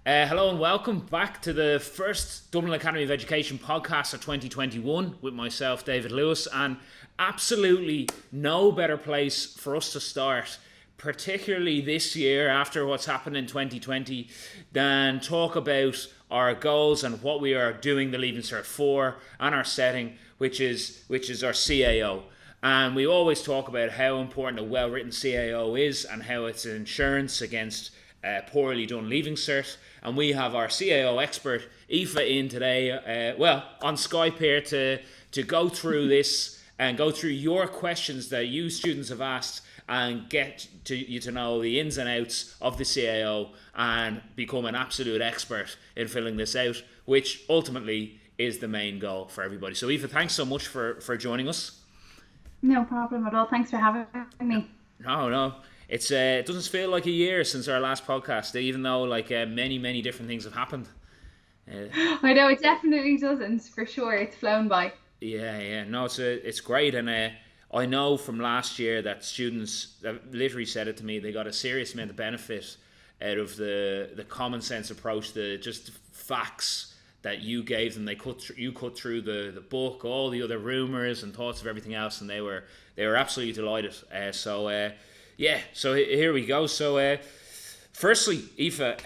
Hello and welcome back to the first Dublin Academy of Education podcast of 2021 with myself, David Lewis, and absolutely no better place for us to start, particularly this year after what's happened in 2020, than talk about our goals and what we are doing the Leaving Cert for and our setting, which is our CAO. And we always talk about how important a well-written CAO is and how it's an insurance against poorly done Leaving Cert. And we have our CAO expert, Aoife, in today, on Skype here to go through this and go through your questions that you students have asked and get you to know the ins and outs of the CAO and become an absolute expert in filling this out, which ultimately is the main goal for everybody. So Aoife, thanks so much for joining us. No problem at all. Thanks for having me. No. It doesn't feel like a year since our last podcast, even though many different things have happened. I know it definitely doesn't, for sure. It's flown by. Yeah. No, it's great, and I know from last year that students that literally said it to me. They got a serious amount of benefit out of the common sense approach, the just facts that you gave them. You cut through the book, all the other rumors and thoughts of everything else, and they were absolutely delighted. So here we go. So firstly, Aoife,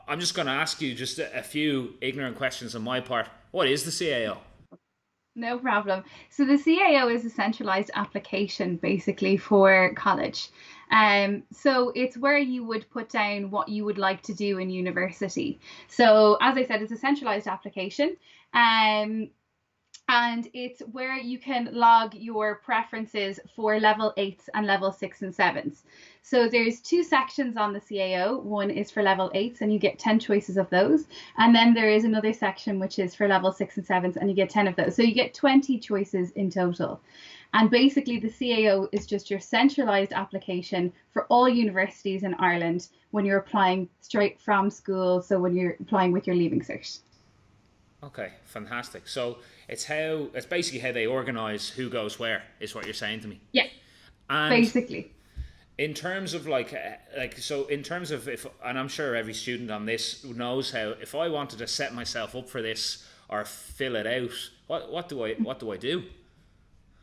I'm just going to ask you just a few ignorant questions on my part. What is the CAO? No problem. So the CAO is a centralized application basically for college. So it's where you would put down what you would like to do in university. So as I said, it's a centralized application. And it's where you can log your preferences for level 8s and level 6 and 7s. So there's two sections on the CAO. One is for level 8s and you get 10 choices of those. And then there is another section which is for level 6 and 7s and you get 10 of those. So you get 20 choices in total. And basically the CAO is just your centralized application for all universities in Ireland when you're applying straight from school. So when you're applying with your Leaving Cert. Okay, fantastic. So it's basically how they organise who goes where, is what you're saying to me. Yeah, and basically. In terms of if, and I'm sure every student on this knows how, if I wanted to set myself up for this or fill it out, what do I do?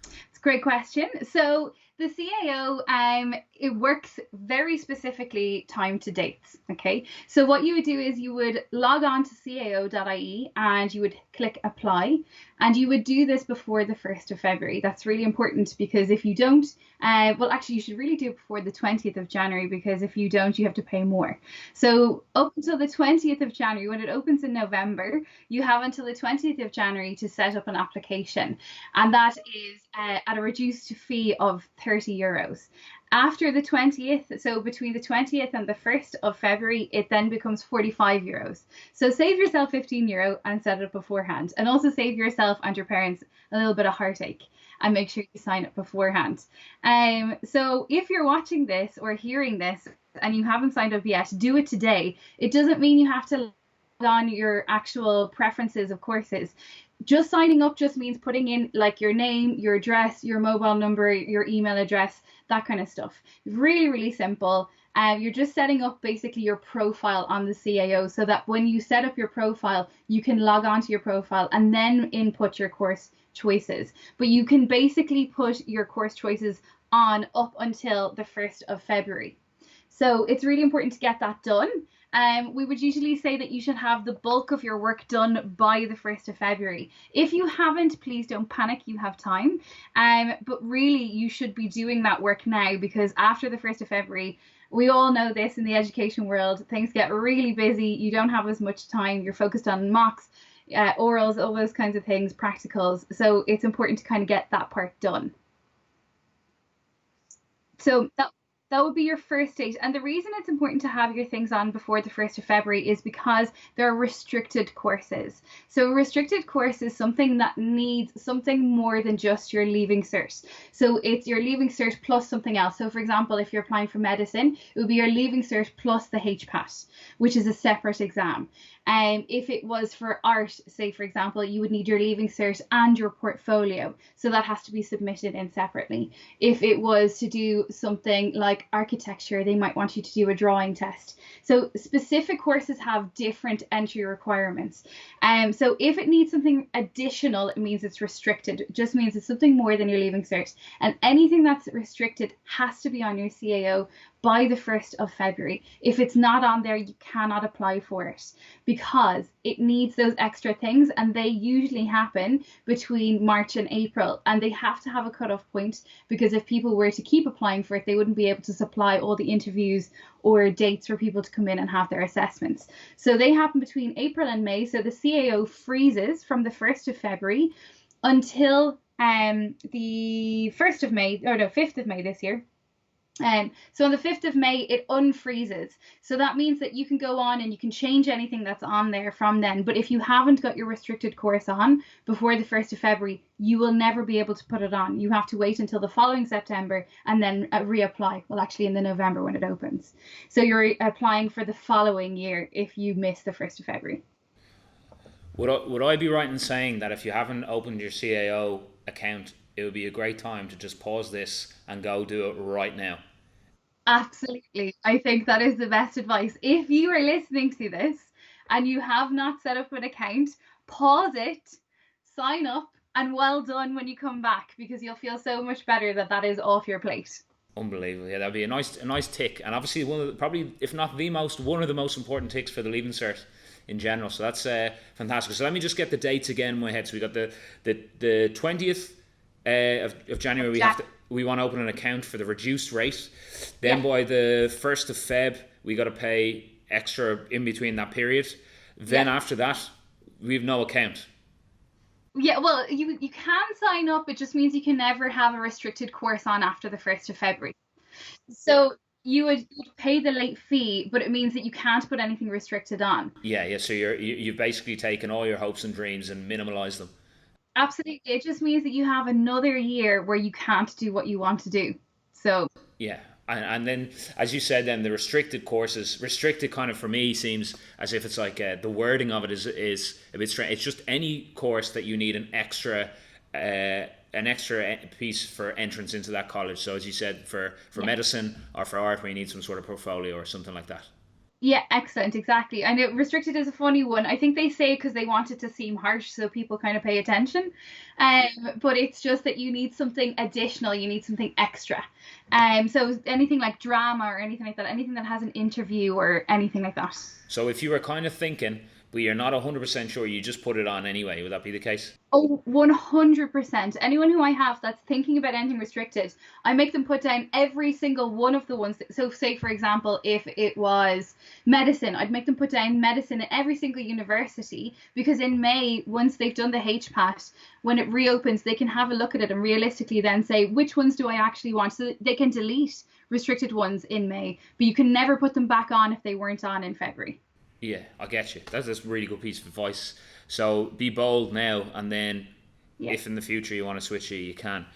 It's a great question. So the CAO, it works very specifically time to dates. Okay, so what you would do is you would log on to cao.ie and you would click apply, and you would do this before the 1st of February. That's really important because if you don't, you should really do it before the 20th of January, because if you don't, you have to pay more. So up until the 20th of January, when it opens in November, you have until the 20th of January to set up an application, and that is at a reduced fee of €30. After the 20th, so between the 20th and the 1st of February, it then becomes €45. So save yourself €15 and set it up beforehand, and also save yourself and your parents a little bit of heartache, and make sure you sign up beforehand. So if you're watching this or hearing this and you haven't signed up yet, do it today. It doesn't mean you have to log on your actual preferences of courses. Just signing up just means putting in like your name, your address, your mobile number, your email address, that kind of stuff. Really, really simple. You're just setting up basically your profile on the CAO so that when you set up your profile, you can log on to your profile and then input your course choices. But you can basically put your course choices on up until the 1st of February. So it's really important to get that done. We would usually say that you should have the bulk of your work done by the 1st of February. If you haven't, please don't panic, you have time. But really, you should be doing that work now, because after the 1st of February, we all know this in the education world, things get really busy. You don't have as much time. You're focused on mocks, orals, all those kinds of things, practicals. So it's important to kind of get that part done. So that would be your first date. And the reason it's important to have your things on before the 1st of February is because there are restricted courses. So a restricted course is something that needs something more than just your Leaving Cert. So it's your Leaving Cert plus something else. So for example, if you're applying for medicine, it would be your Leaving Cert plus the HPAT, which is a separate exam. If it was for art, say for example, you would need your leaving cert and your portfolio, so that has to be submitted in separately. If it was to do something like architecture, they might want you to do a drawing test. So specific courses have different entry requirements. So if it needs something additional, it means it's restricted. It just means it's something more than your leaving cert. And anything that's restricted has to be on your CAO by the 1st of February. If it's not on there, you cannot apply for it because it needs those extra things, and they usually happen between March and April, and they have to have a cutoff point, because if people were to keep applying for it, they wouldn't be able to supply all the interviews or dates for people to come in and have their assessments. So they happen between April and May. So the CAO freezes from the 1st of February until the 1st of May, or no, 5th of May this year. So on the 5th of May, it unfreezes. So that means that you can go on and you can change anything that's on there from then. But if you haven't got your restricted course on before the 1st of February, you will never be able to put it on. You have to wait until the following September and then reapply. Well, actually in the November when it opens. So you're applying for the following year if you miss the 1st of February. Would I be right in saying that if you haven't opened your CAO account, it would be a great time to just pause this and go do it right now? Absolutely. I think that is the best advice. If you are listening to this and you have not set up an account, pause it, sign up, and well done when you come back, because you'll feel so much better that that is off your plate. Unbelievable. Yeah, that'd be a nice tick, and obviously one of the, probably if not the most, one of the most important ticks for the Leaving Cert in general. So that's fantastic. So let me just get the dates again in my head. So we got the 20th of January. We want to open an account for the reduced rate. Then by the 1st of Feb, we got to pay extra in between that period. Then after that, we have no account. Yeah, well, you can sign up. It just means you can never have a restricted course on after the 1st of February. So you would pay the late fee, but it means that you can't put anything restricted on. Yeah. So you've basically taken all your hopes and dreams and minimalized them. Absolutely. It just means that you have another year where you can't do what you want to do. So yeah. And then, as you said, then the restricted courses, restricted kind of for me seems as if it's like the wording of it is a bit strange. It's just any course that you need an extra piece for entrance into that college. So as you said, for medicine or for art, where you need some sort of portfolio or something like that. Yeah, excellent, exactly. I know restricted is a funny one. I think they say because they want it to seem harsh so people kind of pay attention. But it's just that you need something additional, you need something extra. So anything like drama or anything like that, anything that has an interview or anything like that. So if you were kind of thinking, but you're not 100% sure, you just put it on anyway, would that be the case? Oh, 100%. Anyone who I have that's thinking about anything restricted, I make them put down every single one of the ones. So say, for example, if it was medicine, I'd make them put down medicine at every single university, because in May, once they've done the HPAT, when it reopens, they can have a look at it and realistically then say, which ones do I actually want? So they can delete restricted ones in May, but you can never put them back on if they weren't on in February. Yeah, I get you. That's a really good piece of advice. So be bold now, and then if in the future you want to switch it, you can.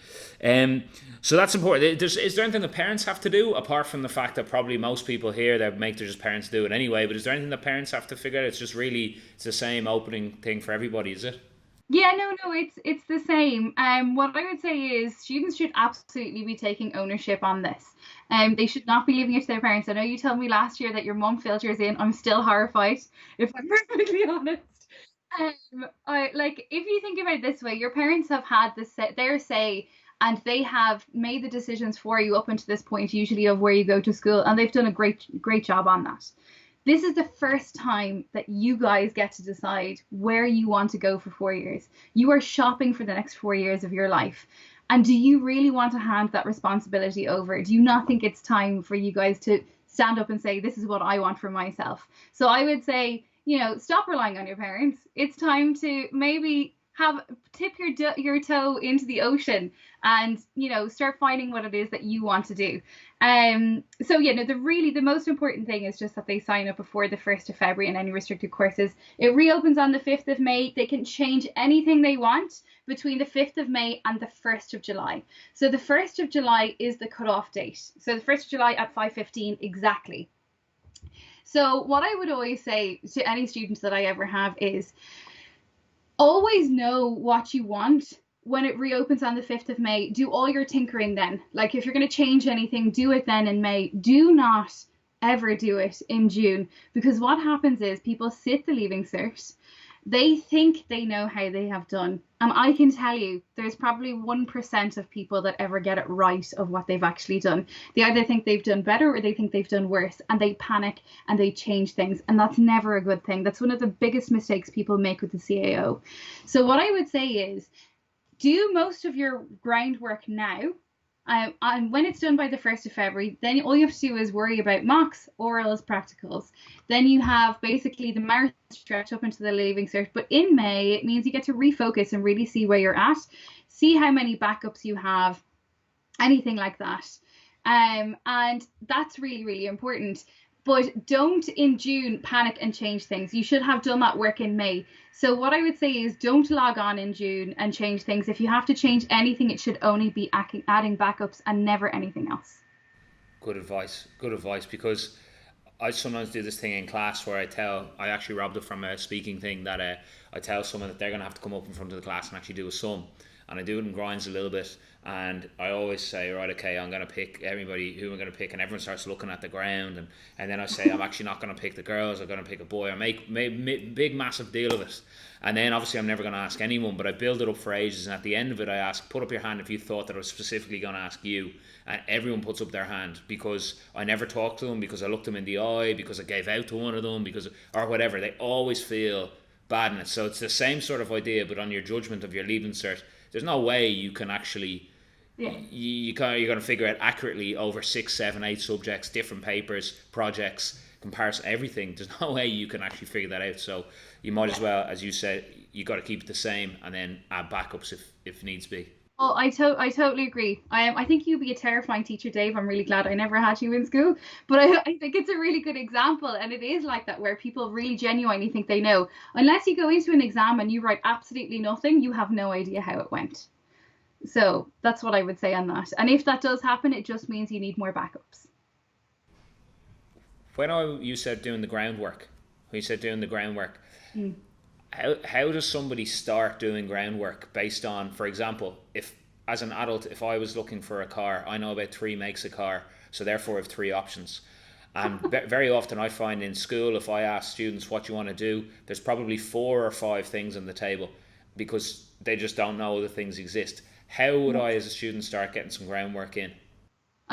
So that's important. Is there anything the parents have to do, apart from the fact that probably most people here that make their just parents do it anyway, but is there anything that parents have to figure out? It's just really, it's the same opening thing for everybody, is it? Yeah, no, it's the same. What I would say is students should absolutely be taking ownership on this. They should not be leaving it to their parents. I know you told me last year that your mum filters in. I'm still horrified, if I'm perfectly honest. If you think about it this way, your parents have had their say, and they have made the decisions for you up until this point, usually of where you go to school, and they've done a great job on that. This is the first time that you guys get to decide where you want to go for 4 years. You are shopping for the next 4 years of your life. And do you really want to hand that responsibility over? Do you not think it's time for you guys to stand up and say, this is what I want for myself? So I would say, stop relying on your parents. It's time to maybe tip your toe into the ocean and start finding what it is that you want to do. The most important thing is just that they sign up before the 1st of February in any restricted courses. It reopens on the 5th of May. They can change anything they want between the 5th of May and the 1st of July. So the 1st of July is the cutoff date. So the 1st of July at 5:15 exactly. So what I would always say to any students that I ever have is always know what you want. When it reopens on the 5th of May, do all your tinkering then. Like if you're going to change anything, do it then in May. Do not ever do it in June, because what happens is people sit the Leaving Cert, they think they know how they have done. And I can tell you, there's probably 1% of people that ever get it right of what they've actually done. They either think they've done better or they think they've done worse, and they panic and they change things. And that's never a good thing. That's one of the biggest mistakes people make with the CAO. So what I would say is, do most of your groundwork now. And when it's done by the 1st of February, then all you have to do is worry about mocks, orals, practicals. Then you have basically the marathon stretch up into the Leaving Cert. But in May, it means you get to refocus and really see where you're at, see how many backups you have, anything like that. And that's really, really important. But don't in June panic and change things. You should have done that work in May. So what I would say is don't log on in June and change things. If you have to change anything, it should only be adding backups and never anything else. Good advice, because I sometimes do this thing in class where I actually robbed it from a speaking thing, that I tell someone that they're going to have to come up in front of the class and actually do a sum. And I do it in grinds a little bit, and I always say, right, okay, I'm going to pick everybody who I'm going to pick, and everyone starts looking at the ground, and then I say, I'm actually not going to pick the girls, I'm going to pick a boy. I make big massive deal of it, and then obviously I'm never going to ask anyone, but I build it up for ages, and at the end of it I ask, put up your hand if you thought that I was specifically going to ask you, and everyone puts up their hand, because I never talk to them, because I looked them in the eye, because I gave out to one of them, or whatever. They always feel bad in it. So it's the same sort of idea, but on your judgment of your Leaving Cert, there's no way you can actually, you're going to figure out accurately over 6, 7, 8 subjects, different papers, projects, comparison, everything. There's no way you can actually figure that out. So you might as well, as you said, you got to keep it the same and then add backups if needs be. Oh, I totally agree. I think you'd be a terrifying teacher, Dave. I'm really glad I never had you in school. But I think it's a really good example. And it is like that, where people really genuinely think they know. Unless you go into an exam and you write absolutely nothing, you have no idea how it went. So that's what I would say on that. And if that does happen, it just means you need more backups. You said doing the groundwork, How does somebody start doing groundwork based on, for example, if as an adult, if I was looking for a car, I know about 3 makes of car, so therefore I have 3 options. And very often I find in school, if I ask students what you want to do, there's probably 4 or 5 things on the table, because they just don't know the things exist. How would I as a student start getting some groundwork in?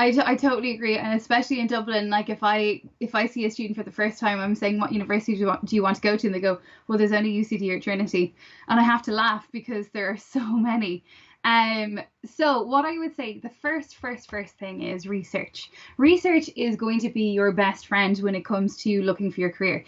I totally agree, and especially in Dublin, like if I see a student for the first time, I'm saying, what university do you want to go to, and they go, well, there's only UCD or Trinity, and I have to laugh because there are so many. So what I would say, the first thing is research. Research is going to be your best friend when it comes to looking for your career.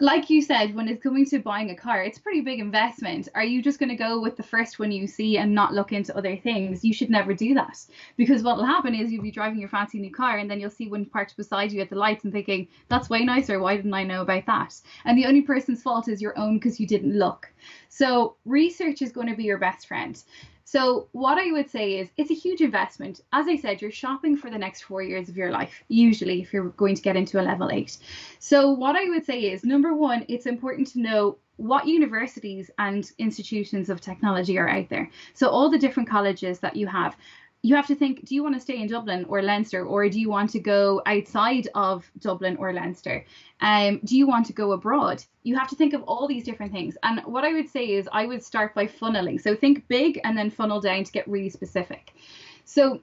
Like you said, when it's coming to buying a car, it's a pretty big investment. Are you just going to go with the first one you see and not look into other things? You should never do that, because what will happen is you'll be driving your fancy new car, and then you'll see one parked beside you at the lights and thinking, that's way nicer, why didn't I know about that? And the only person's fault is your own, because you didn't look. So research is going to be your best friend. So what I would say is, it's a huge investment. As I said, you're shopping for the next 4 years of your life, usually, if you're going to get into a level 8. So what I would say is, number one, it's important to know what universities and institutions of technology are out there. So all the different colleges that you have to think, do you want to stay in Dublin or Leinster, or do you want to go outside of Dublin or Leinster? Do you want to go abroad? You have to think of all these different things. And what I would say is, I would start by funneling. So think big and then funnel down to get really specific. So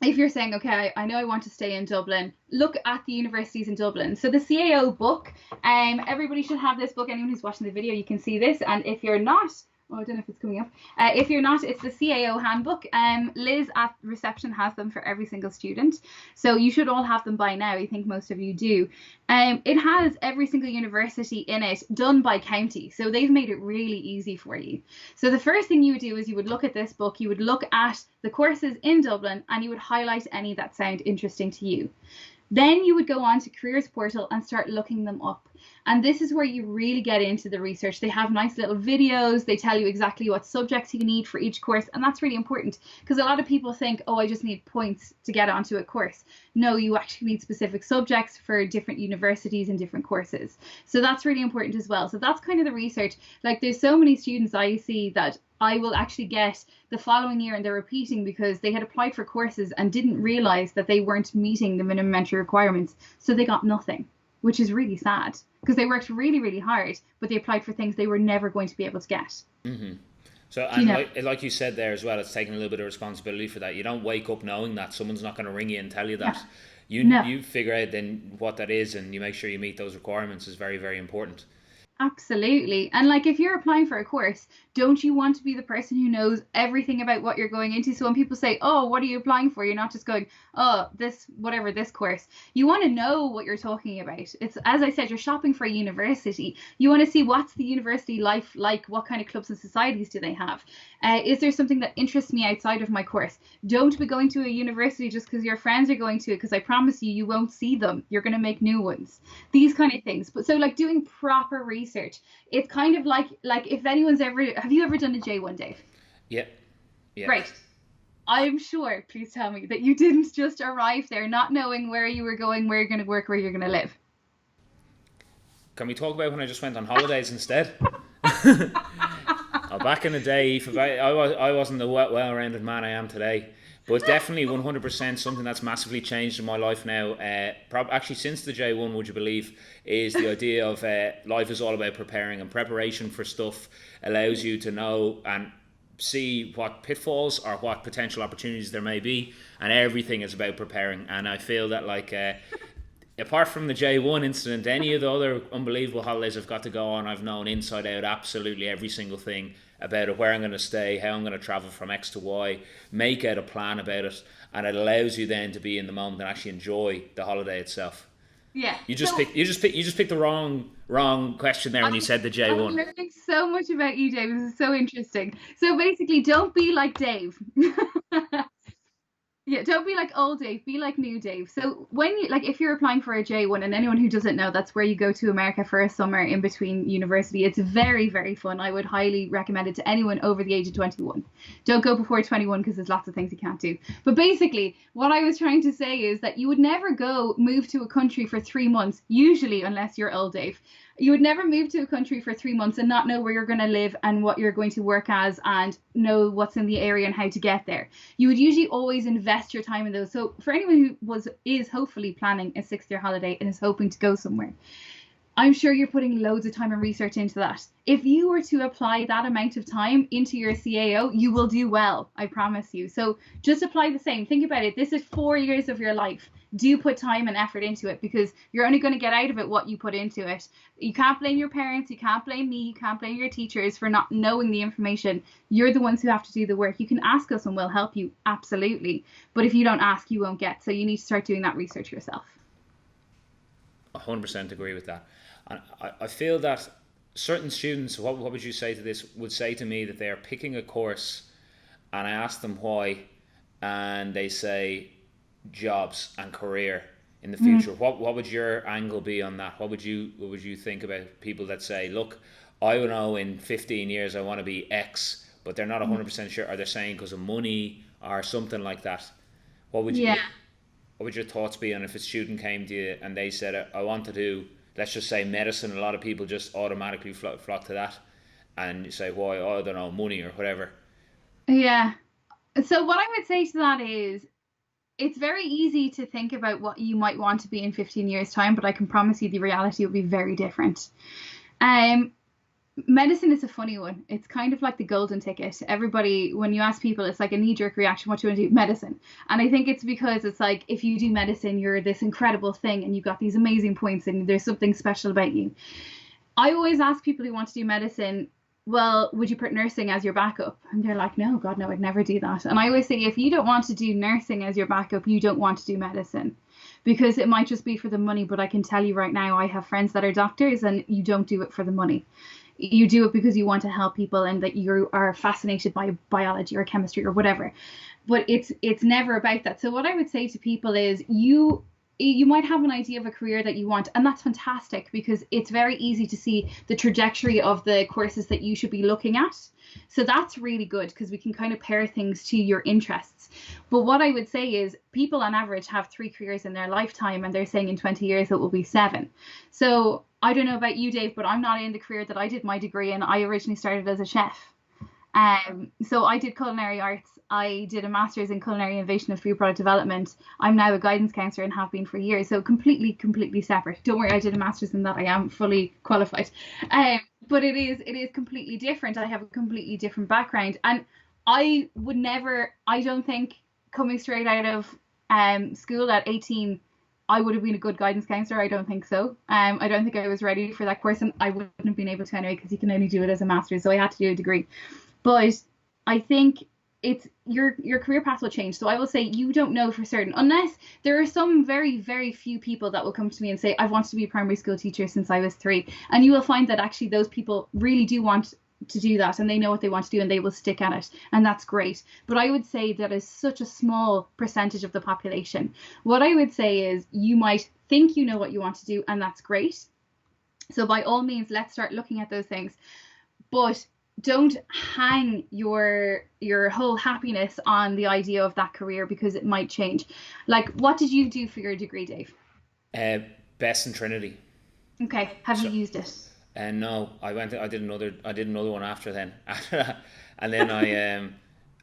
if you're saying, okay, I know I want to stay in Dublin, look at the universities in Dublin. So the CAO book, everybody should have this book. Anyone who's watching the video, you can see this. And if you're not, I don't know if it's coming up. If you're not, it's the CAO handbook. Liz at reception has them for every single student. So you should all have them by now. I think most of you do. It has every single university in it, done by county. So they've made it really easy for you. So the first thing you would do is you would look at this book, you would look at the courses in Dublin, and you would highlight any that sound interesting to you. Then you would go on to careers portal and start looking them up. And this is where you really get into the research. They have nice little videos. They tell you exactly what subjects you need for each course. And that's really important because a lot of people think, oh, I just need points to get onto a course. No, you actually need specific subjects for different universities and different courses. So that's really important as well. So that's kind of the research. Like there's so many students I see that I will actually get the following year and they're repeating because they had applied for courses and didn't realize that they weren't meeting the minimum entry requirements. So they got nothing, which is really sad because they worked really, really hard, but they applied for things they were never going to be able to get. Mm-hmm. So, and like you said there as well, it's taking a little bit of responsibility for that. You don't wake up knowing that. Someone's not going to ring you and tell you that. Yeah. You figure out then what that is and you make sure you meet those requirements is very, very important. Absolutely. And like if you're applying for a course, don't you want to be the person who knows everything about what you're going into? So when people say, oh, what are you applying for? You're not just going, oh, this course. You want to know what you're talking about. It's, as I said, you're shopping for a university. You want to see what's the university life like, what kind of clubs and societies do they have? Is there something that interests me outside of my course? Don't be going to a university just because your friends are going to it, because I promise you, you won't see them. You're going to make new ones. These kind of things. But so like doing proper research, it's kind of like if anyone's ever, have you ever done a J1, Dave? Yeah. Great. I'm sure, please tell me, that you didn't just arrive there not knowing where you were going, where you're going to work, where you're going to live. Can we talk about when I just went on holidays instead? Back in the day, I wasn't the well-rounded man I am today. But definitely 100% something that's massively changed in my life now. Actually, since the J1, would you believe, is the idea of life is all about preparing, and preparation for stuff allows you to know and see what pitfalls or what potential opportunities there may be, and everything is about preparing. And I feel that like apart from the J1 incident, any of the other unbelievable holidays I've got to go on, I've known inside out absolutely every single thing about it, where I'm going to stay, how I'm going to travel from X to Y, make out a plan about it, and it allows you then to be in the moment and actually enjoy the holiday itself. Yeah. You just picked the wrong question there when you said the J1. I'm learning so much about you, Dave. This is so interesting. So basically, don't be like Dave. Yeah, don't be like old Dave, be like new Dave. So when you, like, if you're applying for a J1, and anyone who doesn't know, that's where you go to America for a summer in between university. It's very, very fun. I would highly recommend it to anyone over the age of 21. Don't go before 21 because there's lots of things you can't do. But basically, what I was trying to say is that you would never move to a country for 3 months, usually, unless you're old Dave. You would never move to a country for 3 months and not know where you're going to live and what you're going to work as and know what's in the area and how to get there. You would usually always invest your time in those. So for anyone who is hopefully planning a 6-year holiday and is hoping to go somewhere, I'm sure you're putting loads of time and research into that. If you were to apply that amount of time into your CAO, you will do well, I promise you. So just apply the same. Think about it. This is 4 years of your life. Do put time and effort into it, because you're only going to get out of it what you put into it. You can't blame your parents. You can't blame me. You can't blame your teachers for not knowing the information. You're the ones who have to do the work. You can ask us and we'll help you. Absolutely. But if you don't ask, you won't get. So you need to start doing that research yourself. 100% agree with that. And I feel that certain students, what would you say to this, would say to me that they are picking a course and I ask them why, and they say jobs and career in the future. What would your angle be on that? What would you think about people that say, look, I know in 15 years I want to be X, but they're not 100% sure, or they're saying because of money or something like that? What would your thoughts be on if a student came to you and they said, I want to do, let's just say, medicine? A lot of people just automatically flock to that, and you say, why? I don't know, money or whatever. Yeah. So what I would say to that is, it's very easy to think about what you might want to be in 15 years time, but I can promise you the reality will be very different. Medicine is a funny one. It's kind of like the golden ticket. Everybody, when you ask people, it's like a knee-jerk reaction. What do you want to do? Medicine. And I think it's because it's like, if you do medicine, you're this incredible thing and you've got these amazing points and there's something special about you. I always ask people who want to do medicine, well, would you put nursing as your backup? And they're like, no, God, no, I'd never do that. And I always say, if you don't want to do nursing as your backup, you don't want to do medicine, because it might just be for the money. But I can tell you right now, I have friends that are doctors, and you don't do it for the money. You do it because you want to help people and that you are fascinated by biology or chemistry or whatever. But it's never about that. So what I would say to people is, you you might have an idea of a career that you want, and that's fantastic because it's very easy to see the trajectory of the courses that you should be looking at. So that's really good because we can kind of pair things to your interests. But what I would say is people on average have 3 careers in their lifetime, and they're saying in 20 years it will be 7. So I don't know about you, Dave, but I'm not in the career that I did my degree in. I originally started as a chef. So I did culinary arts. I did a master's in culinary innovation and food product development. I'm now a guidance counsellor and have been for years. So completely separate. Don't worry, I did a master's in that. I am fully qualified. But it is completely different. I have a completely different background. And I don't think coming straight out of school at 18, I would have been a good guidance counsellor. I don't think so. I don't think I was ready for that course, and I wouldn't have been able to anyway because you can only do it as a master's. So I had to do a degree. But I think it's your career path will change. So I will say you don't know for certain, unless there are some very, very few people that will come to me and say, I've wanted to be a primary school teacher since I was 3. And you will find that actually those people really do want to do that, and they know what they want to do, and they will stick at it, and that's great. But I would say that is such a small percentage of the population. What I would say is you might think you know what you want to do, and that's great. So by all means, let's start looking at those things. But don't hang your whole happiness on the idea of that career, because it might change. Like, what did you do for your degree, Dave? Best in Trinity. Okay. Have you used it? No, I did another one after then. And then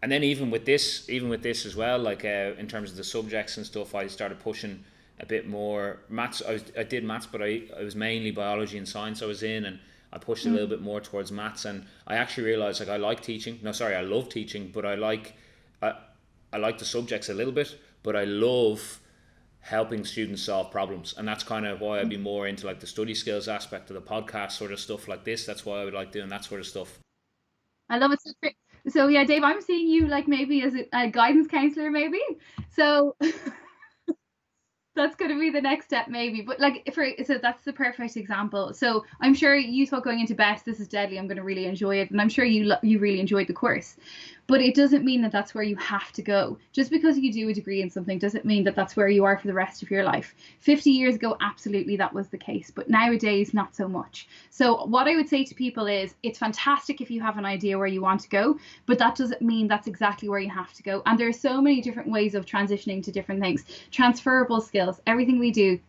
and then even with this as well, like in terms of the subjects and stuff, I started pushing a bit more maths. I did maths, but I was mainly biology and science I was in, and I pushed a little bit more towards maths. And I actually realized, like, I like teaching. No, sorry, I love teaching, but I like the subjects a little bit, but I love helping students solve problems. And that's kind of why I'd be more into like the study skills aspect of the podcast sort of stuff like this. That's why I would like doing that sort of stuff. I love it. So yeah, Dave, I'm seeing you like maybe as a guidance counsellor, maybe. So that's going to be the next step, maybe. But like, so that's the perfect example. So I'm sure you thought going into best, this is deadly, I'm going to really enjoy it, and I'm sure you really enjoyed the course. But it doesn't mean that that's where you have to go. Just because you do a degree in something doesn't mean that that's where you are for the rest of your life. 50 years ago, absolutely that was the case, but nowadays not so much. So what I would say to people is, it's fantastic if you have an idea where you want to go, but that doesn't mean that's exactly where you have to go. And there are so many different ways of transitioning to different things. Transferable skills, everything we do,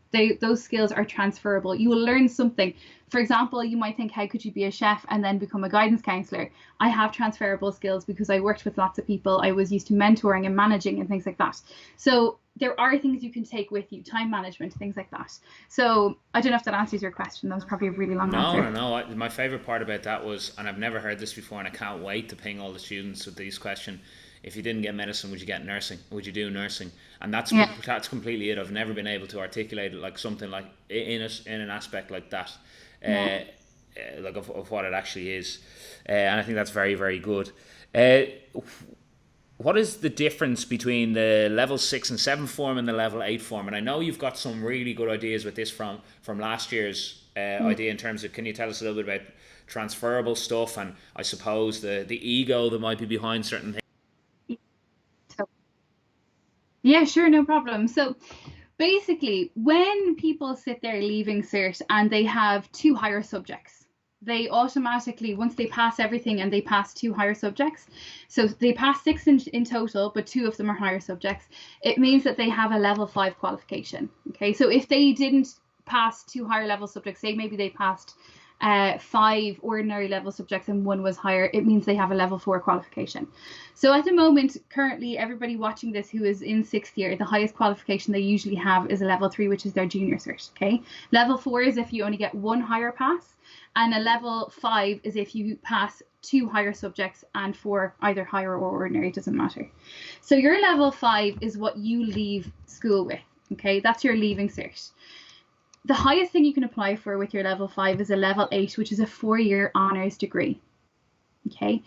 those skills are transferable. You will learn something. For example, you might think, how could you be a chef and then become a guidance counsellor? I have transferable skills because I worked with lots of people. I was used to mentoring and managing and things like that. So there are things you can take with you, time management, things like that. So I don't know if that answers your question. That was probably a really long answer. No. My favourite part about that was, and I've never heard this before, and I can't wait to ping all the students with these questions. If you didn't get medicine, would you get nursing? Would you do nursing? And that's completely it. I've never been able to articulate it like something like in an aspect like that, like of what it actually is. And I think that's very, very good. What is the difference between the level 6 and 7 form and the level 8 form? And I know you've got some really good ideas with this from last year's idea in terms of, can you tell us a little bit about transferable stuff, and I suppose the ego that might be behind certain things? Yeah, sure, no problem. So basically, when people sit there leaving cert and they have 2 higher subjects, they automatically, once they pass everything and they pass 2 higher subjects, so they pass 6 in total, but 2 of them are higher subjects, it means that they have a level 5 qualification. Okay, so if they didn't pass 2 higher level subjects, say maybe they passed 5 ordinary level subjects and 1 was higher, it means they have a level 4 qualification. So at the moment, currently, everybody watching this who is in 6th year, the highest qualification they usually have is a level 3, which is their junior cert. Okay, level 4 is if you only get 1 higher pass, and a level 5 is if you pass 2 higher subjects and 4 either higher or ordinary, it doesn't matter. So your level 5 is what you leave school with. Okay, that's your leaving cert. The highest thing you can apply for with your level 5 is a level 8, which is a 4-year honours degree. Okay.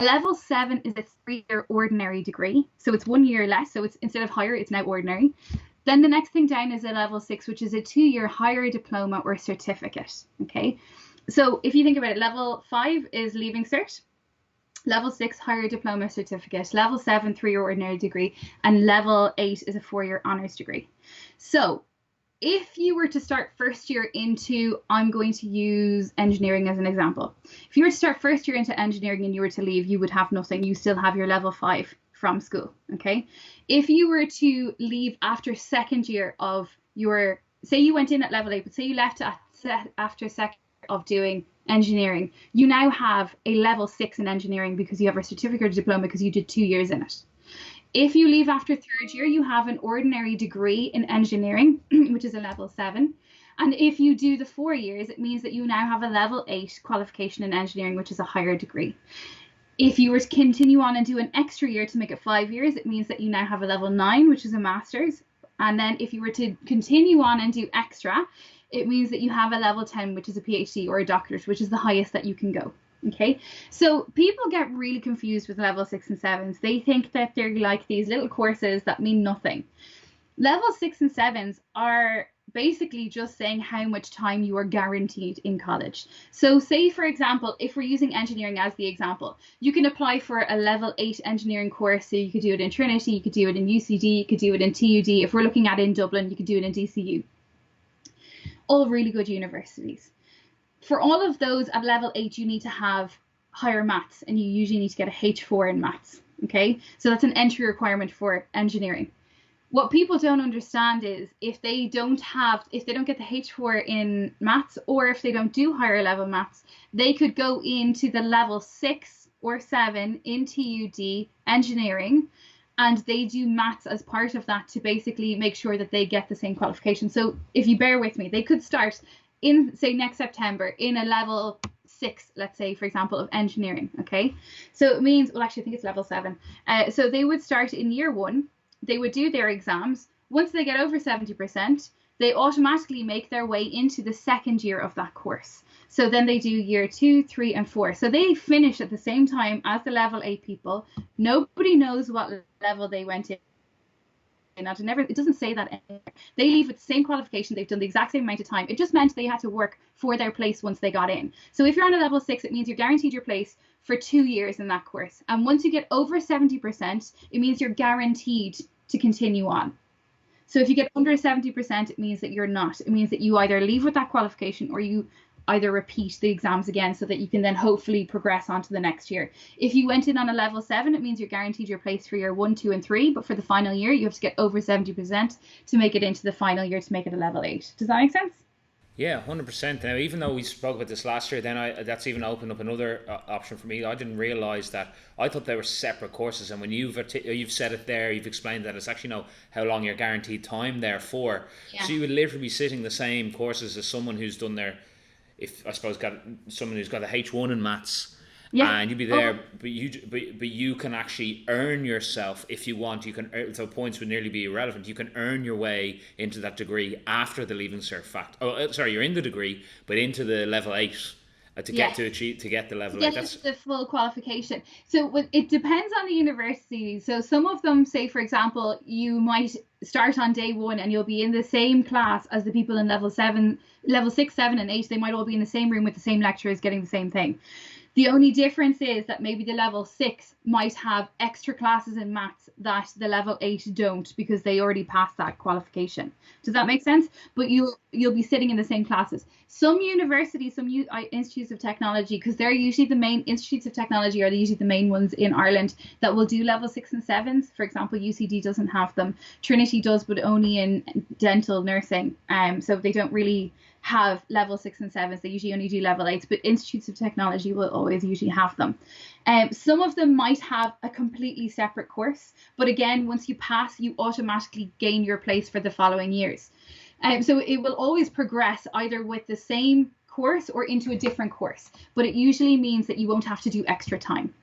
Level 7 is a 3-year ordinary degree. So it's 1 year less. So it's, instead of higher, it's now ordinary. Then the next thing down is a level 6, which is a 2-year higher diploma or certificate. Okay. So if you think about it, level 5 is leaving cert. Level 6, higher diploma certificate. Level 7, 3-year ordinary degree. And level 8 is a 4-year honours degree. So if you were to start first year into, I'm going to use engineering as an example. If you were to start first year into engineering and you were to leave, you would have nothing. You still have your level 5 from school, okay? If you were to leave after second year of your, say you went in at level 8, but say you left after second of doing engineering, you now have a level 6 in engineering because you have a certificate or diploma because you did 2 years in it. If you leave after third year, you have an ordinary degree in engineering, which is a level 7. And if you do the 4 years, it means that you now have a level 8 qualification in engineering, which is a higher degree. If you were to continue on and do an extra year to make it 5 years, it means that you now have a level 9, which is a master's. And then if you were to continue on and do extra, it means that you have a level 10, which is a PhD or a doctorate, which is the highest that you can go. Okay, so people get really confused with level 6 and 7s. They think that they're like these little courses that mean nothing. Level 6 and 7s are basically just saying how much time you are guaranteed in college. So say, for example, if we're using engineering as the example, you can apply for a level 8 engineering course. So you could do it in Trinity, you could do it in UCD, you could do it in TUD. If we're looking at in Dublin, you could do it in DCU. All really good universities. For all of those at level 8, you need to have higher maths, and you usually need to get a H4 in maths. Okay, so that's an entry requirement for engineering. What people don't understand is if they don't get the H4 in maths, or if they don't do higher level maths, they could go into the level 6 or 7 in TUD engineering, and they do maths as part of that to basically make sure that they get the same qualification. So if you bear with me, they could start in, say, next September in a level 6, let's say, for example, of engineering. Okay, so it means, well, actually I think it's level 7. So they would start in year 1, they would do their exams. Once they get over 70%, they automatically make their way into the second year of that course. So then they do year 2, 3 and 4. So they finish at the same time as the level 8 people. Nobody knows what level they went in. It doesn't say that anywhere. They leave with the same qualification. They've done the exact same amount of time. It just meant they had to work for their place once they got in. So if you're on a level 6, it means you're guaranteed your place for 2 years in that course. And once you get over 70%, it means you're guaranteed to continue on. So if you get under 70%, it means that you're not. It means that you either leave with that qualification or you either repeat the exams again so that you can then hopefully progress on to the next year. If you went in on a level 7, it means you're guaranteed your place for year 1, 2 and 3, but for the final year you have to get over 70% to make it into the final year to make it a level 8. Does that make sense? Yeah, 100%. Now, even though we spoke about this last year, then that's even opened up another option for me. I didn't realise that. I thought they were separate courses, and when you've said it there, you've explained that it's actually how long you're guaranteed time there for. Yeah. So you would literally be sitting the same courses as someone who's done their, if I suppose someone who's got a H1 in maths. Yeah. And you'd be there, but you can actually earn yourself if you want. You can, so points would nearly be irrelevant. You can earn your way into that degree after the Leaving Cert fact. Oh, sorry, you're in the degree, but into the level 8 to get the level 8. That's the full qualification. So it depends on the university. So some of them say, for example, you might start on day 1 and you'll be in the same class as the people in level 6, 7, and 8. They might all be in the same room with the same lecturers getting the same thing. The only difference is that maybe the level 6 might have extra classes in maths that the level 8 don't because they already passed that qualification. Does that make sense? But you'll be sitting in the same classes. Some universities, some institutes of technology, because they're usually the main institutes of technology, are usually the main ones in Ireland that will do level 6 and 7s. For example, UCD doesn't have them. Trinity does, but only in dental nursing. So they don't really have level 6 and 7s. They usually only do level 8s, but institutes of technology will always usually have them. Some of them might have a completely separate course, but again, once you pass, you automatically gain your place for the following years. So it will always progress either with the same course or into a different course, but it usually means that you won't have to do extra time.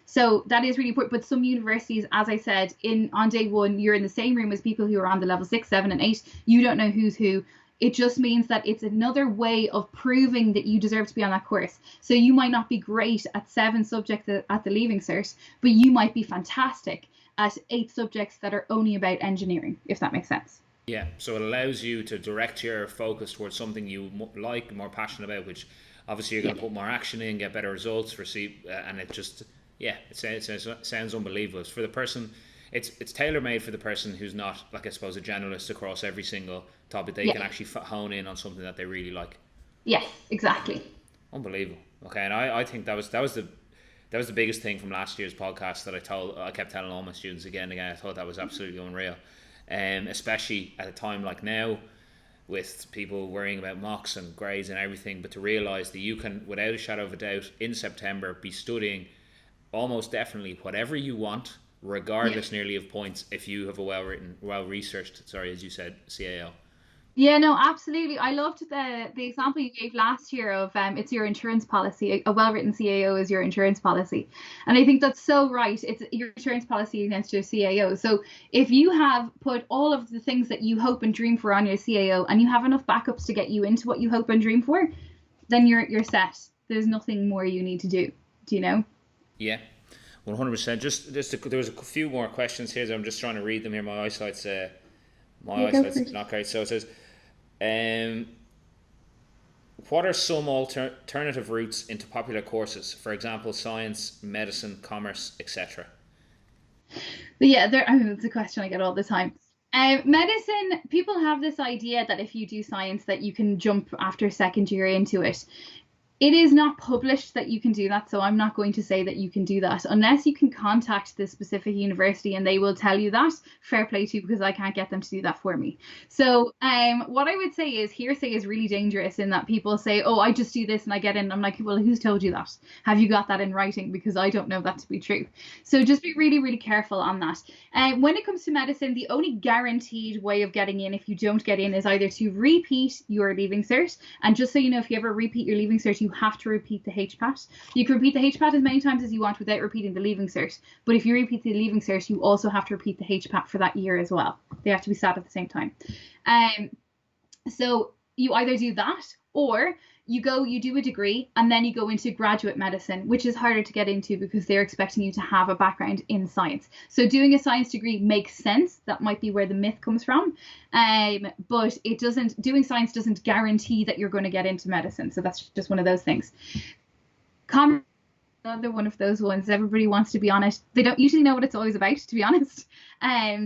So that is really important. But some universities, as I said, on day 1, you're in the same room as people who are on the level 6, 7 and 8. You don't know who's who. It just means that it's another way of proving that you deserve to be on that course. So you might not be great at 7 subjects at the Leaving Cert, but you might be fantastic at 8 subjects that are only about engineering, if that makes sense. Yeah, so it allows you to direct your focus towards something you like, more passionate about, which obviously you're going to put more action in, get better results, and it just Yeah, it sounds unbelievable. It's for the person, it's tailor made for the person who's not, like, I suppose, a generalist across every single topic. They Yeah. can actually hone in on something that they really like. Yes, exactly. Unbelievable. Okay, and I think that was the biggest thing from last year's podcast that I kept telling all my students again and again. I thought that was absolutely unreal, especially at a time like now, with people worrying about mocks and grades and everything. But to realise that you can, without a shadow of a doubt, in September, be studying almost definitely whatever you want, Yeah. regardless nearly of points, if you have a well written, well researched, sorry, as you said, CAO. Yeah, no, absolutely. I loved the example you gave last year of it's your insurance policy. A well-written CAO is your insurance policy. And I think that's so right. It's your insurance policy against your CAO. So if you have put all of the things that you hope and dream for on your CAO and you have enough backups to get you into what you hope and dream for, then you're set. There's nothing more you need to do. Do you know? Yeah, 100%. There was a few more questions here. That I'm just trying to read them here. My Yeah, go for eyesight's it. not great. So it says, um, what are some alternative routes into popular courses? For example, science, medicine, commerce, etc. But yeah, I mean, it's a question I get all the time. Medicine, people have this idea that if you do science, that you can jump after second year into it. It is not published that you can do that, so I'm not going to say that you can do that unless you can contact the specific university and they will tell you that. Fair play to you, because I can't get them to do that for me. So, what I would say is hearsay is really dangerous in that people say, "Oh, I just do this and I get in." I'm like, "Well, who's told you that? Have you got that in writing? Because I don't know that to be true." So just be really, really careful on that. When it comes to medicine, the only guaranteed way of getting in if you don't get in is either to repeat your leaving cert. And just so you know, if you ever repeat your leaving cert, you have to repeat the HPAT. You can repeat the HPAT as many times as you want without repeating the leaving cert. But if you repeat the leaving cert, you also have to repeat the HPAT for that year as well. They have to be sat at the same time. Um, so you either do that, or you do a degree and then you go into graduate medicine, which is harder to get into because they're expecting you to have a background in science. So doing a science degree makes sense. That might be where the myth comes from. But doing science doesn't guarantee that you're going to get into medicine. So that's just one of those things. Commerce, another one of those ones. Everybody wants to be on it. They don't usually know what it's always about, to be honest. Um,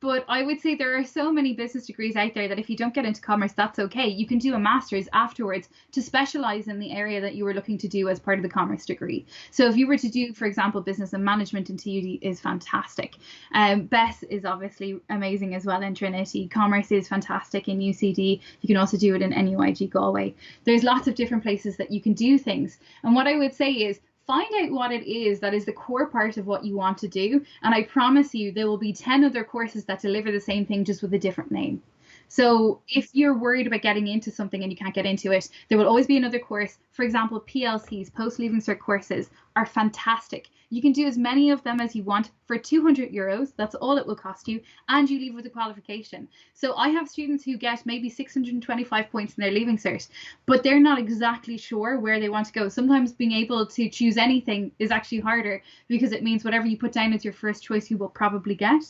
but I would say there are so many business degrees out there that if you don't get into commerce, that's okay. You can do a master's afterwards to specialize in the area that you were looking to do as part of the commerce degree. So if you were to do, for example, business and management in TUD is fantastic. BES is obviously amazing as well in Trinity. Commerce is fantastic in UCD. You can also do it in NUIG Galway. There's lots of different places that you can do things. And what I would say is, find out what it is that is the core part of what you want to do. And I promise you, there will be 10 other courses that deliver the same thing just with a different name. So if you're worried about getting into something and you can't get into it, there will always be another course. For example, PLCs, post-leaving cert courses, are fantastic. You can do as many of them as you want for €200. That's all it will cost you. And you leave with a qualification. So I have students who get maybe 625 points in their leaving cert, but they're not exactly sure where they want to go. Sometimes being able to choose anything is actually harder because it means whatever you put down as your first choice, you will probably get.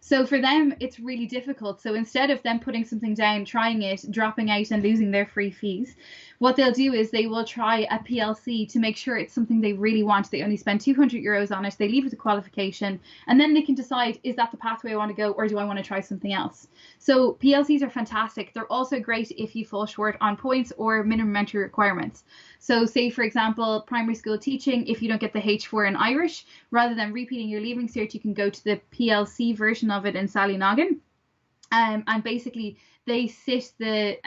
So for them, it's really difficult. So instead of them putting something down, trying it, dropping out and losing their free fees, what they'll do is they will try a PLC to make sure it's something they really want. They only spend €200 on it. They leave with a qualification, and then they can decide, is that the pathway I want to go, or do I want to try something else? So PLCs are fantastic. They're also great if you fall short on points or minimum entry requirements. So say, for example, primary school teaching, if you don't get the H4 in Irish, rather than repeating your leaving cert, you can go to the PLC version of it in Sallynoggin. And basically they sit the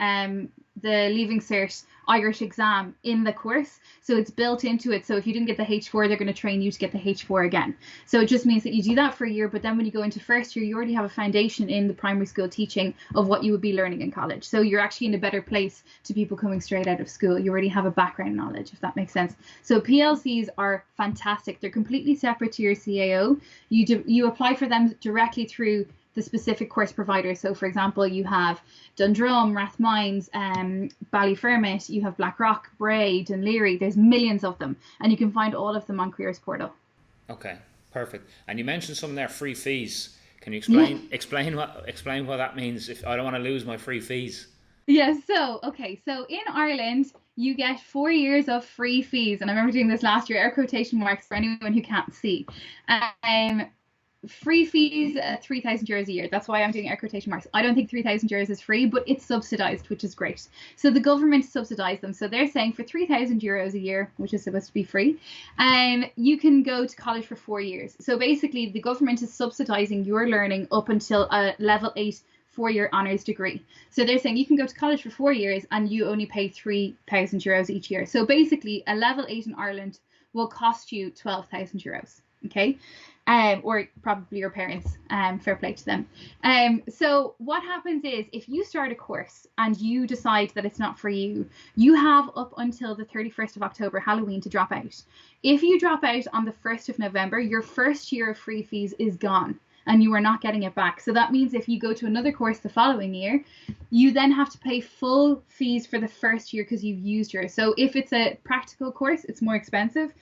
leaving cert Irish exam in the course, so it's built into it. So if you didn't get the H4, they're going to train you to get the H4 again. So it just means that you do that for a year, but then when you go into first year, you already have a foundation in the primary school teaching of what you would be learning in college. So you're actually in a better place to people coming straight out of school. You already have a background knowledge, if that makes sense. So PLCs are fantastic. They're completely separate to your CAO. You apply for them directly through the specific course provider. So for example, you have Dundrum, Rathmines, Ballyfermot, you have Blackrock, Bray, Dunleary. There's millions of them, and you can find all of them on Careers Portal. Okay, perfect. And you mentioned some of their free fees. Can you Yeah. explain what that means? If I don't want to lose my free fees. Yeah, so in Ireland, you get 4 years of free fees. And I remember doing this last year, air quotation marks for anyone who can't see. Free fees at €3,000 a year. That's why I'm doing air quotation marks. I don't think €3,000 is free, but it's subsidized, which is great. So the government subsidized them. So they're saying for €3,000 a year, which is supposed to be free, you can go to college for 4 years. So basically, the government is subsidizing your learning up until a level 8 4-year honours degree. So they're saying you can go to college for 4 years and you only pay €3,000 each year. So basically, a level 8 in Ireland will cost you €12,000. Okay. Or probably your parents, fair play to them. So what happens is, if you start a course and you decide that it's not for you, you have up until the 31st of October, Halloween, to drop out. If you drop out on the 1st of November, your first year of free fees is gone and you are not getting it back. So that means if you go to another course the following year, you then have to pay full fees for the first year because you've used yours. So if it's a practical course, it's more expensive.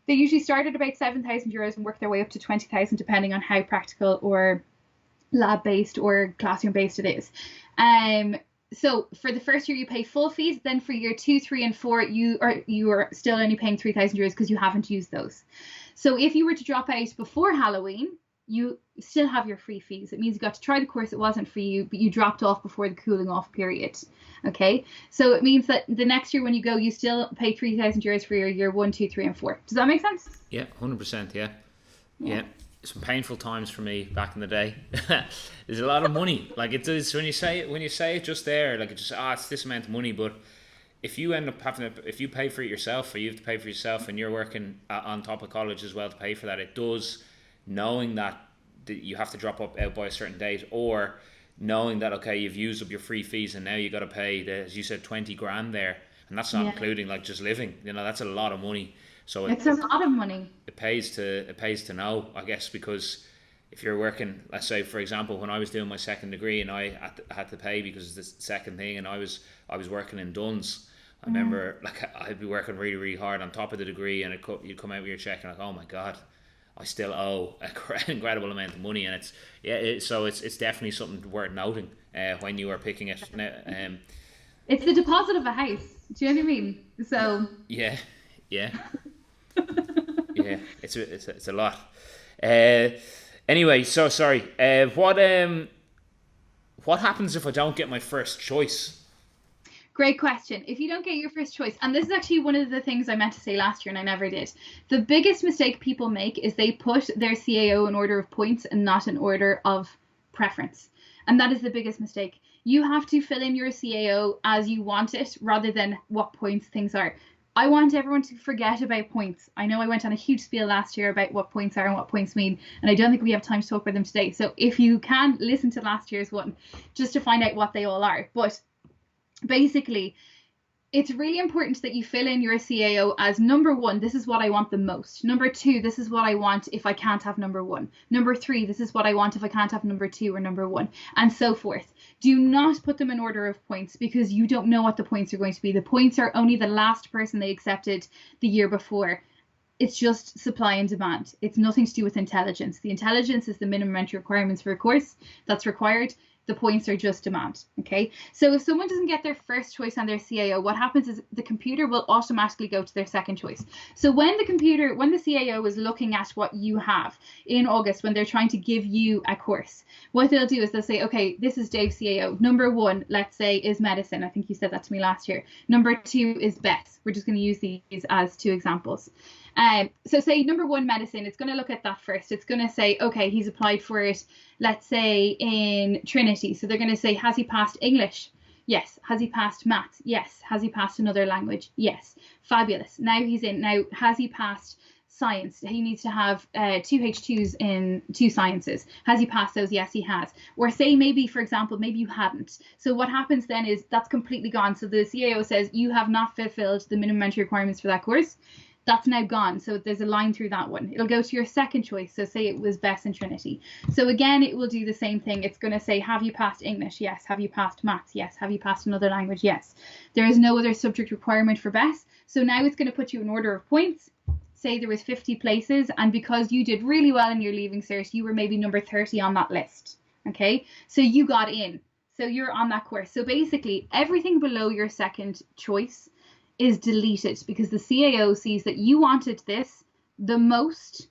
They usually start at about €7,000 and work their way up to 20,000, depending on how practical or lab-based or classroom-based it is. So for the first year, you pay full fees. Then for year 2, 3, and 4, you are still only paying €3,000 because you haven't used those. So if you were to drop out before Halloween, you still have your free fees. It means you got to try the course, it wasn't for you, but you dropped off before the cooling off period. Okay, so it means that the next year when you go, you still pay €3,000 for your year 1, 2, 3, and 4. Does that make sense? Yeah, 100%. Yeah. Some painful times for me back in the day. There's a lot of money. Like, it does when you say it just there, like, it's this amount of money. But if you end up if you pay for it yourself, or you have to pay for yourself, and you're working on top of college as well to pay for that, it does, knowing that you have to drop out by a certain date, or knowing that, okay, you've used up your free fees and now you got to pay as you said, 20 grand there, and that's not including like just living. That's a lot of money. So it's a lot of money. It pays to know, I guess, because if you're working, let's say for example, when I was doing my second degree and I had to pay because it's the second thing, and I was working in Duns. I remember, like, I'd be working really, really hard on top of the degree, and you'd come out with your check and like, oh my god, I still owe an incredible amount of money. And so it's definitely something worth noting when you are picking it. It's the deposit of a house. Do you know what I mean? So yeah. It's a lot. Anyway, so sorry. What happens if I don't get my first choice? Great question. If you don't get your first choice, and this is actually one of the things I meant to say last year and I never did. The biggest mistake people make is they put their CAO in order of points and not in order of preference. And that is the biggest mistake. You have to fill in your CAO as you want it rather than what points things are. I want everyone to forget about points. I know I went on a huge spiel last year about what points are and what points mean, and I don't think we have time to talk about them today. So if you can, listen to last year's one just to find out what they all are. But basically, it's really important that you fill in your CAO as number 1, this is what I want the most. Number 2, this is what I want if I can't have number 1. Number 3, this is what I want if I can't have number 2 or number 1, and so forth. Do not put them in order of points because you don't know what the points are going to be. The points are only the last person they accepted the year before. It's just supply and demand. It's nothing to do with intelligence. The intelligence is the minimum entry requirements for a course that's required. The points are just demand. Okay, so if someone doesn't get their first choice on their CAO, what happens is the computer will automatically go to their second choice. So when the CAO is looking at what you have in August, when they're trying to give you a course, what they'll do is they'll say, okay, this is Dave's CAO. Number 1, let's say, is medicine. I think you said that to me last year. Number 2 is BES. We're just going to use these as 2 examples. So say number 1, medicine, it's going to look at that first. It's going to say, okay, he's applied for it, let's say in Trinity. So they're going to say, has he passed English? Yes. Has he passed maths? Yes. Has he passed another language? Yes. Fabulous. Now he's in. Now, has he passed science? He needs to have 2 H2s in 2 sciences. Has he passed those? Yes, he has. Or say maybe, for example, maybe you hadn't. So what happens then is that's completely gone. So the CAO says you have not fulfilled the minimum entry requirements for that course. That's now gone. So there's a line through that one. It'll go to your second choice. So say it was BES in Trinity. So again, it will do the same thing. It's going to say, have you passed English? Yes. Have you passed maths? Yes. Have you passed another language? Yes. There is no other subject requirement for BES. So now it's going to put you in order of points. Say there was 50 places, and because you did really well in your leaving cert, you were maybe number 30 on that list. Okay. So you got in. So you're on that course. So basically everything below your second choice is deleted because the CAO sees that you wanted this the most,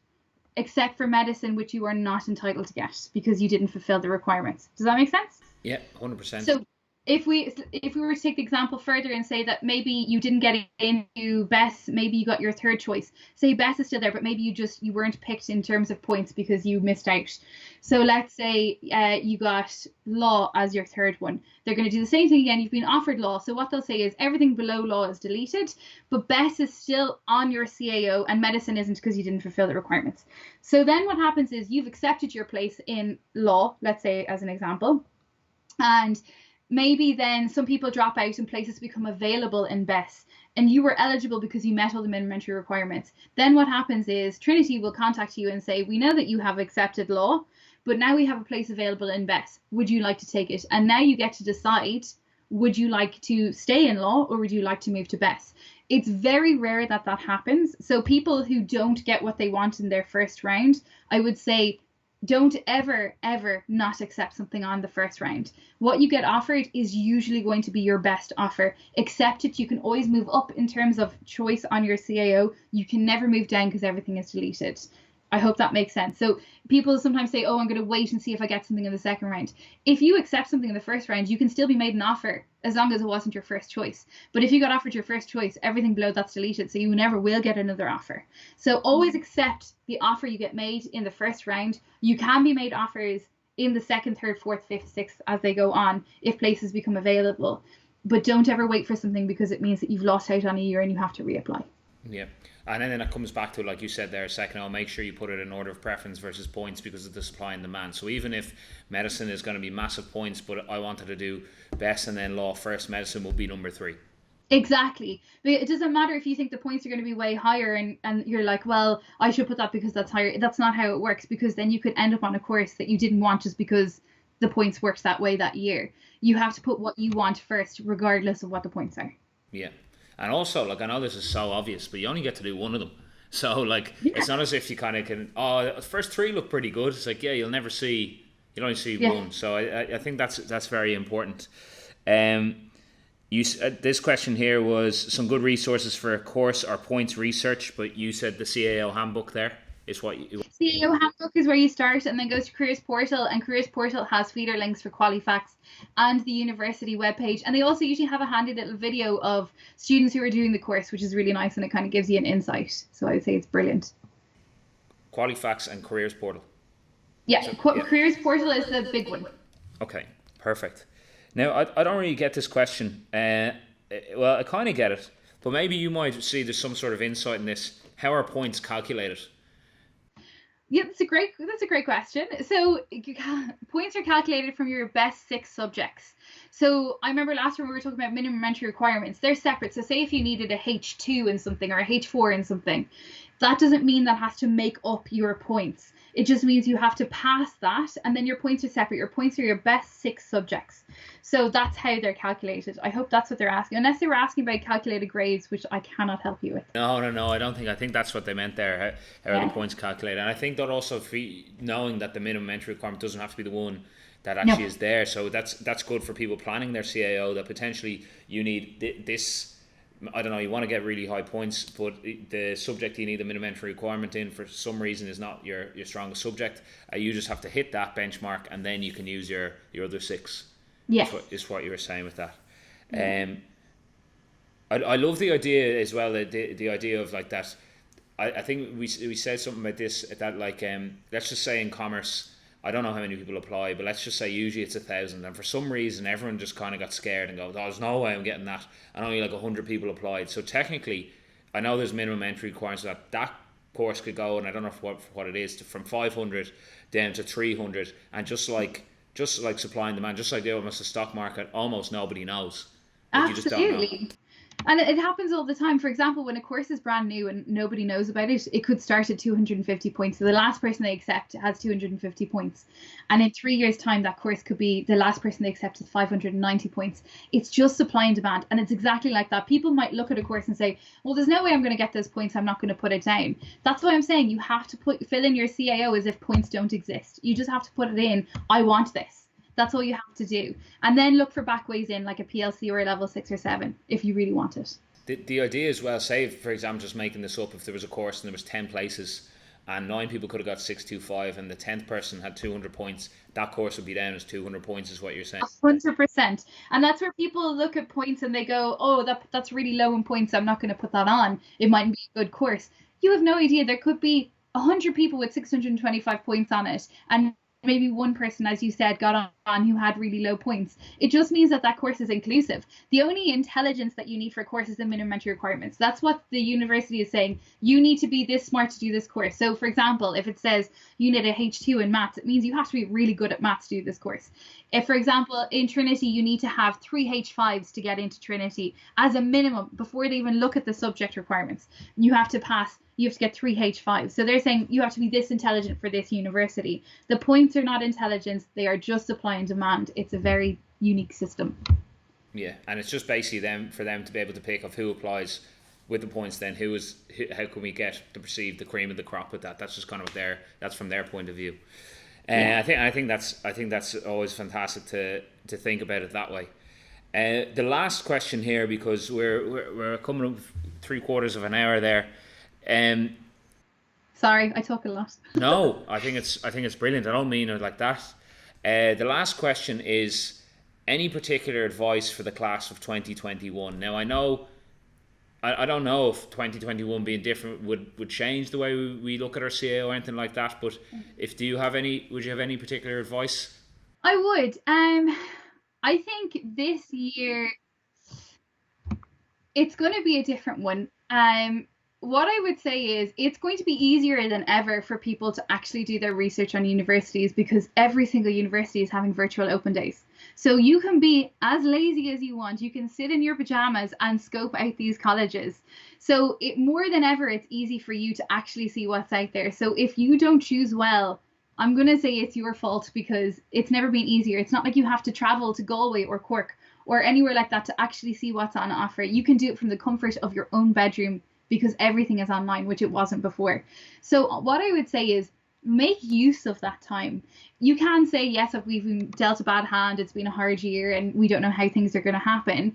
except for medicine, which you are not entitled to get because you didn't fulfill the requirements. Does that make sense? Yeah, 100%. So if we were to take the example further and say that maybe you didn't get into BESS, maybe you got your third choice. Say BESS is still there, but maybe you weren't picked in terms of points because you missed out. So let's say you got law as your third one. They're going to do the same thing again. You've been offered law. So what they'll say is everything below law is deleted, but BESS is still on your CAO and medicine isn't because you didn't fulfill the requirements. So then what happens is you've accepted your place in law, let's say as an example, and maybe then some people drop out and places become available in BESS and you were eligible because you met all the minimum entry requirements. Then what happens is Trinity will contact you and say, we know that you have accepted law, but now we have a place available in BESS. Would you like to take it? And now you get to decide, would you like to stay in law or would you like to move to BESS? It's very rare that that happens. So people who don't get what they want in their first round, I would say, don't ever not accept something on the first round. What you get offered is usually going to be your best offer. Accept it. You can always move up in terms of choice on your CAO. You can never move down because everything is deleted. I hope that makes sense. So people sometimes say, oh, I'm going to wait and see if I get something in the second round. If you accept something in the first round, you can still be made an offer as long as it wasn't your first choice. But if you got offered your first choice, everything below that's deleted. So you never will get another offer. So always accept the offer you get made in the first round. You can be made offers in the second, third, fourth, fifth, sixth as they go on if places become available. But don't ever wait for something because it means that you've lost out on a year and you have to reapply. Yeah. And then it comes back to, like you said there a second ago, make sure you put it in order of preference versus points because of the supply and demand. So even if medicine is going to be massive points, but I wanted to do BESS and then law first, medicine will be number 3. Exactly. But it doesn't matter if you think the points are going to be way higher and you're like, well, I should put that because that's higher. That's not how it works, because then you could end up on a course that you didn't want just because the points worked that way that year. You have to put what you want first, regardless of what the points are. Yeah. And also, like, I know this is so obvious, but you only get to do one of them. So, like, It's not as if you kind of can, the first 3 look pretty good. It's like, yeah, you'll only see one. So I think that's very important. This question here was some good resources for a course or points research, but you said the CAO handbook there is what you... CAO handbook is where you start and then go to Careers Portal, and Careers Portal has feeder links for Qualifax and the university webpage, and they also usually have a handy little video of students who are doing the course, which is really nice, and it kind of gives you an insight. So I would say it's brilliant. Qualifax and Careers Portal. Yeah, Careers Portal is the big one. Okay, perfect. Now, I don't really get this question. Well, I kind of get it, but maybe you might see there's some sort of insight in this. How are points calculated? Yeah, that's a great question. So points are calculated from your best 6 subjects. So I remember last time we were talking about minimum entry requirements. They're separate. So say if you needed a H2 in something or a H4 in something, that doesn't mean that has to make up your points. It just means you have to pass that, and then your points are separate. Your points are your best 6 subjects. So that's how they're calculated. I hope that's what they're asking. Unless they were asking about calculated grades, which I cannot help you with. No, I don't think. I think that's what they meant there, how are the points calculated. And I think that also knowing that the minimum entry requirement doesn't have to be the one that actually is there. So that's good for people planning their CAO, that potentially you need this... I don't know, you want to get really high points, but the subject you need the minimum entry requirement in for some reason is not your strongest subject. You just have to hit that benchmark and then you can use your other 6. Yes. Is what you were saying with that. I love the idea as well, the idea of like that. I think we said something about this, that like, let's just say in commerce, I don't know how many people apply, but let's just say usually it's 1,000, and for some reason everyone just kind of got scared and go, there's no way I'm getting that, and only like 100 people applied. So technically, I know there's minimum entry requirements that course could go, and I don't know what it is, from 500 down to 300, and just like supply and demand, just like almost the stock market, almost nobody knows. Like, absolutely. you just don't know. And it happens all the time. For example, when a course is brand new and nobody knows about it, it could start at 250 points. So the last person they accept has 250 points. And in 3 years' time, that course could be the last person they accept is 590 points. It's just supply and demand. And it's exactly like that. People might look at a course and say, well, there's no way I'm going to get those points. I'm not going to put it down. That's why I'm saying you have to fill in your CAO as if points don't exist. You just have to put it in, I want this. That's all you have to do. And then look for back ways in, like a PLC or a level 6 or 7, if you really want it. The idea as well, say for example, just making this up, if there was a course and there was 10 places and 9 people could have got 625 and the 10th person had 200 points, that course would be down as 200 points is what you're saying. 100%. And that's where people look at points and they go, oh, that's really low in points, I'm not going to put that on. It mightn't be a good course. You have no idea. There could be 100 people with 625 points on it, and maybe one person, as you said, got on who had really low points. It just means that that course is inclusive. The only intelligence that you need for a course is the minimum entry requirements. That's what the university is saying. You need to be this smart to do this course. So for example, if it says you need a H2 in maths, it means you have to be really good at maths to do this course. If, for example, in Trinity, you need to have 3 H5s to get into Trinity as a minimum before they even look at the subject requirements. You have to get 3 H5s. So they're saying you have to be this intelligent for this university. The points are not intelligence. They are just supply and demand. It's a very unique system. Yeah, and it's just basically for them to be able to pick of who applies with the points, then how can we get the cream of the crop with that? That's just kind of that's from their point of view. Yeah. I think that's always fantastic to think about it that way. The last question here, because we're coming up 3/4 of an hour there. Sorry, I talk a lot. No, I think it's brilliant. I don't mean it like that. The last question is, any particular advice for the class of 2021? Now, I don't know if 2021 being different would change the way we look at our CAO or anything like that, but would you have any particular advice? I would. I think this year it's going to be a different one. What I would say is it's going to be easier than ever for people to actually do their research on universities, because every single university is having virtual open days. So you can be as lazy as you want. You can sit in your pajamas and scope out these colleges. So more than ever, it's easy for you to actually see what's out there. So if you don't choose well, I'm going to say it's your fault, because it's never been easier. It's not like you have to travel to Galway or Cork or anywhere like that to actually see what's on offer. You can do it from the comfort of your own bedroom, because everything is online, which it wasn't before. So what I would say is make use of that time. You can say, yes, if we've been dealt a bad hand, it's been a hard year and we don't know how things are going to happen,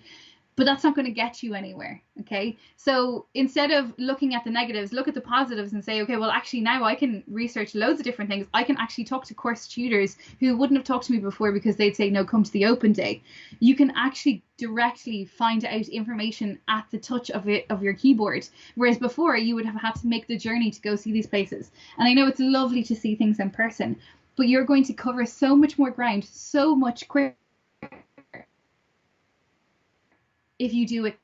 but that's not going to get you anywhere. Okay. So instead of looking at the negatives, look at the positives and say, okay, well, actually now I can research loads of different things. I can actually talk to course tutors who wouldn't have talked to me before, because they'd say, no, come to the open day. You can actually directly find out information at the touch of your keyboard. Whereas before you would have had to make the journey to go see these places. And I know it's lovely to see things in person, but you're going to cover so much more ground, so much quicker if you do it.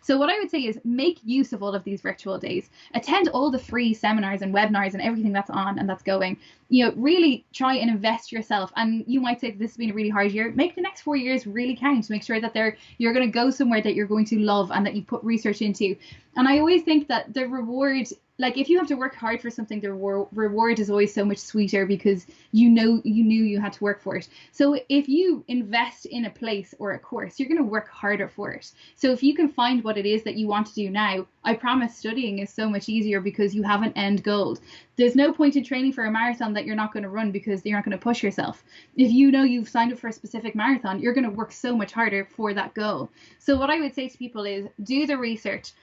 So what I would say is make use of all of these virtual days. Attend all the free seminars and webinars and everything that's on and that's going. Really try and invest yourself. And you might say this has been a really hard year. Make the next 4 years really count. Make sure that you're going to go somewhere that you're going to love and that you put research into. And I always think that the reward, like if you have to work hard for something, the reward is always so much sweeter, because you knew you had to work for it. So if you invest in a place or a course, you're going to work harder for it. So if you can find what it is that you want to do now, I promise studying is so much easier, because you have an end goal. There's no point in training for a marathon that you're not going to run, because you're not going to push yourself. If you know you've signed up for a specific marathon, you're going to work so much harder for that goal. So what I would say to people is do the research.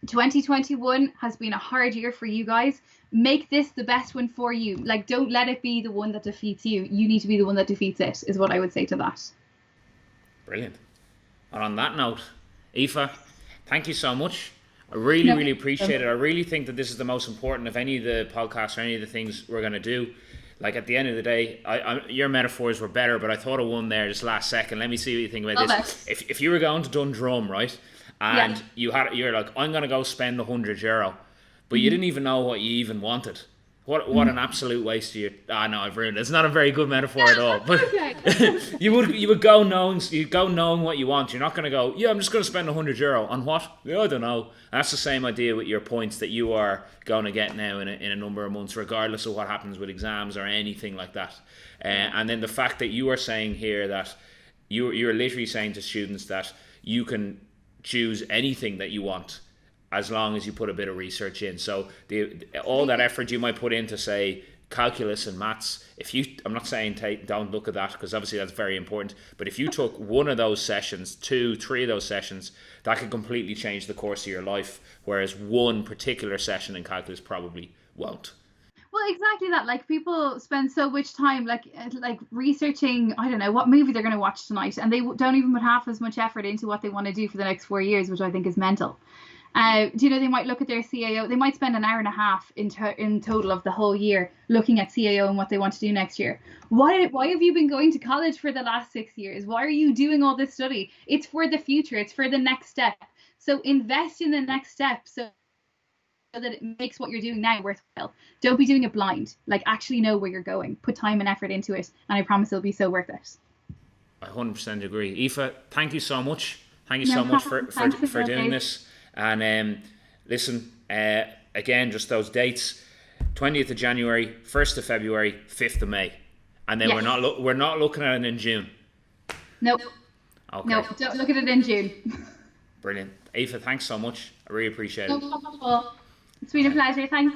2021 has been a hard year for you guys. Make this the best one for you. Like, don't let it be the one that defeats you. You need to be the one that defeats it, is what I would say to that. Brilliant. And on that note, Aoife, thank you so much. I really appreciate it. I really think that this is the most important of any of the podcasts or any of the things we're going to do. Like, at the end of the day, your metaphors were better, but I thought of one there just last second. Let me see what you think about this. If you were going to Dundrum, right? And you're like, I'm going to go spend €100, but you didn't even know what you even wanted. What an absolute waste of your... no, I've ruined it. It's not a very good metaphor at all. But you would go knowing what you want. You're not going to go, I'm just going to spend €100 on what? I don't know. And that's the same idea with your points that you are going to get now in a number of months, regardless of what happens with exams or anything like that. And then the fact that you are saying here that you're literally saying to students that you can choose anything that you want as long as you put a bit of research in. So all that effort you might put in to say calculus and maths, I'm not saying don't look at that, because obviously that's very important, but if you took one of those sessions, 2, 3 of those sessions, that could completely change the course of your life, whereas one particular session in calculus probably won't. Well, exactly that. Like, people spend so much time like researching, I don't know, what movie they're going to watch tonight, and they don't even put half as much effort into what they want to do for the next 4 years, which I think is mental. They might look at their CAO. They might spend an hour and a half in total of the whole year looking at CAO and what they want to do next year. Why have you been going to college for the last 6 years? Why are you doing all this study? It's for the future. It's for the next step. So invest in the next step so that it makes what you're doing now worthwhile. Don't be doing it blind. Like, actually know where you're going. Put time and effort into it, and I promise it'll be so worth it. I 100% agree. Aoife, thank you so much. Thank you so much for doing this. And listen, again, just those dates: 20th of January, 1st of February, 5th of May, and then we're not looking at it in June. Nope. Okay. Nope. Don't look at it in June. Brilliant, Aoife. Thanks so much. I really appreciate it. No problem at all. It's been a pleasure. Thanks.